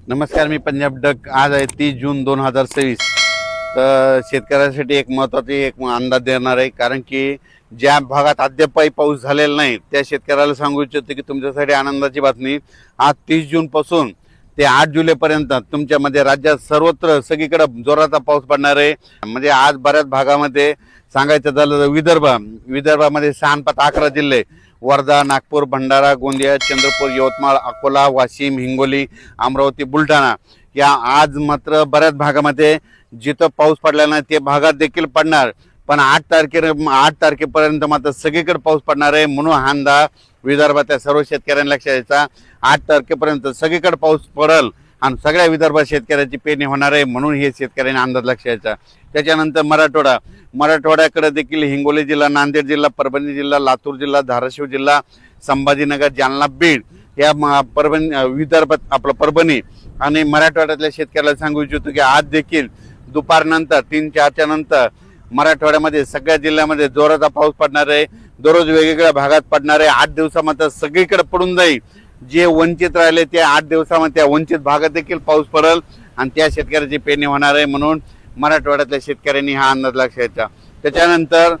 नमस्कार, मी पंजाब डक। आज आहे 30 जून 2026। तर शेतकऱ्यांसाठी एक महत्त्वाची अंदाज देणार आहे, कारण की ज्या भागात अद्यापही पाऊस झालेला नाही त्या शेतकऱ्याला सांगू इच्छितो की तुमच्यासाठी आनंदाची बातमी। आज 30 जून पासून ते 8 जुलैपर्यंत तुमच्यामध्ये राज्यात सर्वत्र सगळीकडे जोराचा पाऊस पडणार आहे। म्हणजे आज बऱ्याच भागामध्ये सांगायचं झालं तर विदर्भामध्ये 11 जिल्हे, वर्धा, नागपूर, भंडारा, गोंदिया, चंद्रपूर, यवतमाळ, अकोला, वाशिम, हिंगोली, अमरावती, बुलढाणा या आज मात्र बऱ्याच भागामध्ये जिथं पाऊस पडला नाही ते भागात देखील पडणार। पण 8 तारखेपर्यंत मात्र सगळीकडे पाऊस पडणार आहे। म्हणून हा अंदाज विदर्भाच्या सर्व शेतकऱ्यांना लक्षात घ्यायचा। 8 तारखेपर्यंत सगळीकडे पाऊस पडेल आणि सगळ्या विदर्भात शेतकऱ्याची पेरणी होणार आहे, म्हणून हे शेतकऱ्यांनी अंदाज लक्षात घ्यायचा। त्याच्यानंतर मराठवाड्याकडे देखील हिंगोली जिल्हा, नांदेड जिल्हा, परभणी जिल्हा, लातूर जिल्हा, धाराशिव जिल्हा, संभाजीनगर, जालना, बीड या विदर्भात परभणी आणि मराठवाड्यातल्या शेतकऱ्याला सांगू इच्छितो की आज देखील दुपारनंतर 3-4च्या नंतर मराठवाड्यामध्ये सगळ्या जिल्ह्यामध्ये जोराचा पाऊस पडणार आहे। दररोज वेगवेगळ्या भागात पडणार आहे। 8 दिवसामध्ये सगळीकडे पडून जाईल। जे वंचित राहिले ते 8 दिवसामध्ये त्या वंचित भागात देखील पाऊस पडेल आणि त्या शेतकऱ्याची पेरणी होणार आहे, म्हणून मराठवाड्यातल्या शेतकऱ्यांनी हा अंदाज लक्षात घ्यायचा। त्याच्यानंतर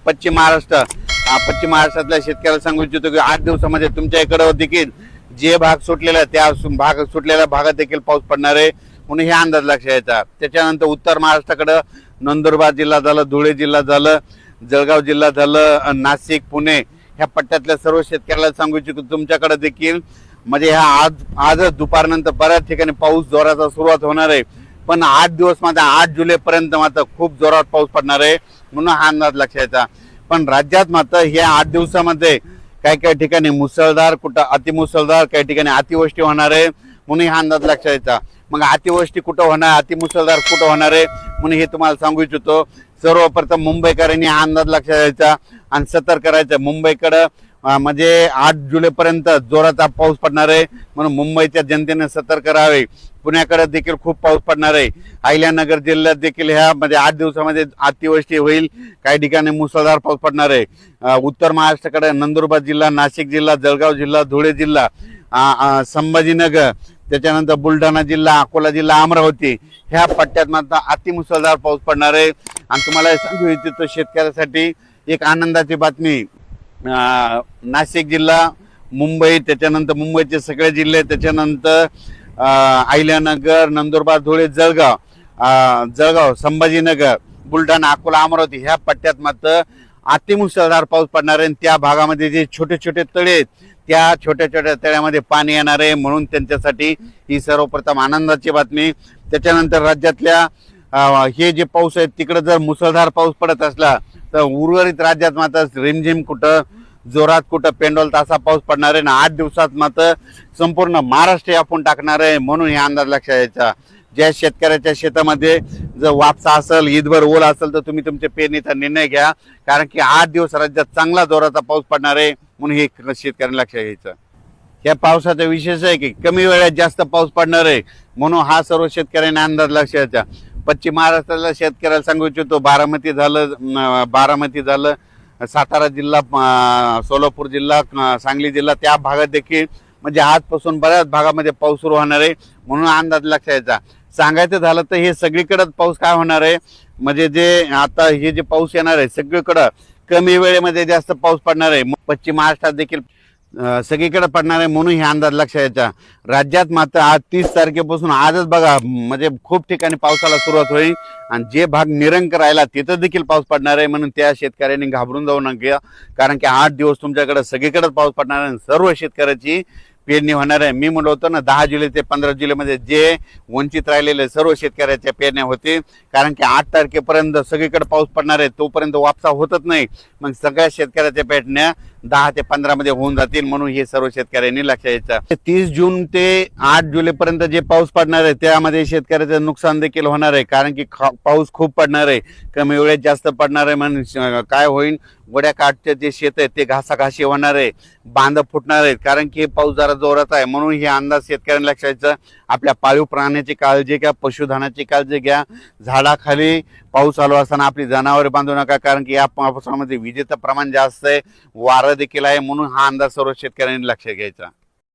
पश्चिम महाराष्ट्रातल्या शेतकऱ्याला सांगू इच्छितो की 8 दिवसामध्ये तुमच्या इकडे देखील जे भाग सुटलेला त्या सुटलेल्या भागात देखील पाऊस पडणार आहे, म्हणून हे अंदाज लक्षात घ्यायचा। त्याच्यानंतर उत्तर महाराष्ट्राकडे नंदुरबार जिल्हा झालं, धुळे जिल्हा झालं, जळगाव जिल्हा झालं, नाशिक, पुणे ह्या पट्ट्यातल्या सर्व शेतकऱ्याला सांगू इच्छितो तुमच्याकडे देखील म्हणजे आजच दुपारनंतर बऱ्याच ठिकाणी पाऊस जोराचा सुरुवात होणार आहे। पण 8 दिवस मात्र 8 जुलैपर्यंत मात्र खूप जोरात पाऊस पडणार आहे, म्हणून हा अंदाज लक्षात घ्यायचा। पण राज्यात मात्र या 8 दिवसामध्ये काही ठिकाणी मुसळधार, कुठं अतिमुसळधार, काही ठिकाणी अतिवृष्टी होणार आहे, म्हणून हा अंदाज लक्षात घ्यायचा। मग अतिवृष्टी कुठं होणार, अतिमुसळधार कुठं होणार आहे म्हणून हे तुम्हाला सांगू इच्छितो। सर्वप्रथम मुंबईकरांनी हा अंदाज लक्षात घ्यायचा आणि सतर्क करायचं। मुंबईकडं म्हणजे 8 जुलैपर्यंत जोराचा पाऊस पडणार आहे, म्हणून मुंबईच्या जनतेने सतर्क राहावे। पुण्याकडे देखील खूप पाऊस पडणार आहे। अहिल्यानगर जिल्ह्यात देखील ह्या म्हणजे 8 दिवसामध्ये अतिवृष्टी होईल, काही ठिकाणी मुसळधार पाऊस पडणार आहे। उत्तर महाराष्ट्राकडे नंदुरबार जिल्हा, नाशिक जिल्हा, जळगाव जिल्हा, धुळे जिल्हा, संभाजीनगर, त्याच्यानंतर बुलढाणा जिल्हा, अकोला जिल्हा, अमरावती ह्या पट्ट्यात मात्र अतिमुसळधार पाऊस पडणार आहे। आणि तुम्हाला सांगू इच्छितो शेतकऱ्यासाठी एक आनंदाची बातमी, नाशिक जिल्हा, मुंबई, त्याच्यानंतर मुंबईचे सगळे जिल्हे, त्याच्यानंतर अहिल्यानगर, नंदुरबार, धुळे, जळगाव, संभाजीनगर, बुलढाणा, अकोला, अमरावती ह्या पट्ट्यात मात्र अतिमुसळधार पाऊस पडणार आहे। त्या भागामध्ये जे छोटे छोटे तळे आहेत त्या छोट्या छोट्या तळ्यामध्ये पाणी येणार आहे, म्हणून त्यांच्यासाठी ही सर्वप्रथम आनंदाची बातमी। त्याच्यानंतर राज्यातल्या हे जे पाऊस आहे तिकडे जर मुसळधार पाऊस पडत असला तर उर्वरित राज्यात मात्र रिमझिम कुठं जोरात कुठं पेंडोल तासा पाऊस पडणार आहे ना 8 दिवसात मात्र संपूर्ण महाराष्ट्र व्यापून टाकणार आहे, म्हणून हे अंदाज लक्षात घ्यायचा। ज्या शेतकऱ्याच्या शेतामध्ये जर वापसा असेल, ईदभर ओल असेल तर तुम्ही तुमच्या पेरणीचा निर्णय घ्या, कारण की 8 दिवस राज्यात चांगला जोराचा पाऊस पडणार आहे, म्हणून हे शेतकऱ्यांना लक्षात घ्यायचं। या पावसाचा विशेष आहे की कमी वेळात जास्त पाऊस पडणार आहे, म्हणून हा सर्व शेतकऱ्यांना अंदाज लक्षात घ्यायचा। पश्चिम महाराष्ट्रातल्या शेतकऱ्याला सांगू इच्छितो बारामती झालं, सातारा जिल्हा, सोलापूर जिल्हा, सांगली जिल्हा त्या भागात देखील म्हणजे आजपासून बऱ्याच भागामध्ये पाऊस सुरू होणार आहे, म्हणून अंदाज लक्षात घ्यायचा। सांगायचं झालं तर हे सगळीकडे पाऊस काय होणार आहे म्हणजे जे आता हे जे पाऊस येणार आहे सगळीकडे कमी वेळेमध्ये जास्त पाऊस पडणार आहे। पश्चिम महाराष्ट्रात देखील सगळीकडे पडणार आहे, म्हणून हे अंदाज लक्षात घ्यायचा। राज्यात मात्र आज 30 तारखेपासून आजच बघा म्हणजे खूप ठिकाणी पावसाला सुरुवात होईल आणि जे भाग निरंक राहिला तिथं देखील पाऊस पडणार आहे, म्हणून त्या शेतकऱ्यांनी घाबरून जाऊ नका, कारण की 8 दिवस तुमच्याकडे सगळीकडे पाऊस पडणार आहे, सर्व शेतकऱ्याची पेरणी होणार आहे। मी म्हणलो होतो ना 10 जुलै ते 15 जुलैमध्ये जे वंचित राहिलेले सर्व शेतकऱ्याच्या पेरण्या होतील, कारण की 8 तारखेपर्यंत सगळीकडे पाऊस पडणार आहे, तोपर्यंत वापसा होतच नाही, मग सगळ्या शेतकऱ्याच्या पेरण्या 10 ते 15 मध्ये होऊन जातील, म्हणून हे सर्व शेतकऱ्यांनी लक्षात घ्यायचं। 30 जून ते 8 जुलैपर्यंत जे पाऊस पडणार आहे त्यामध्ये शेतकऱ्याचं नुकसान देखील होणार आहे, कारण की पाऊस खूप पडणार आहे, कमी वेळेत जास्त पडणार आहे, म्हणून काय होईल वड्या काठचे जे शेत आहे ते घासाघाशी होणार आहे, बांध फुटणार आहेत, कारण की पाऊस जरा जोरात आहे, म्हणून हे अंदाज शेतकऱ्यांना लक्षात घ्यायचं। आपल्या पाळीव प्राण्याची काळजी घ्या, पशुधनाची काळजी घ्या, झाडाखाली पाऊस चालू असताना आपली जनावरे बांधू नका, कारण की या पावसामध्ये विजेचं प्रमाण जास्त आहे, वारं देखील आहे, म्हणून हा अंदाज सर्व शेतकऱ्यांनी लक्षात घ्यायचा।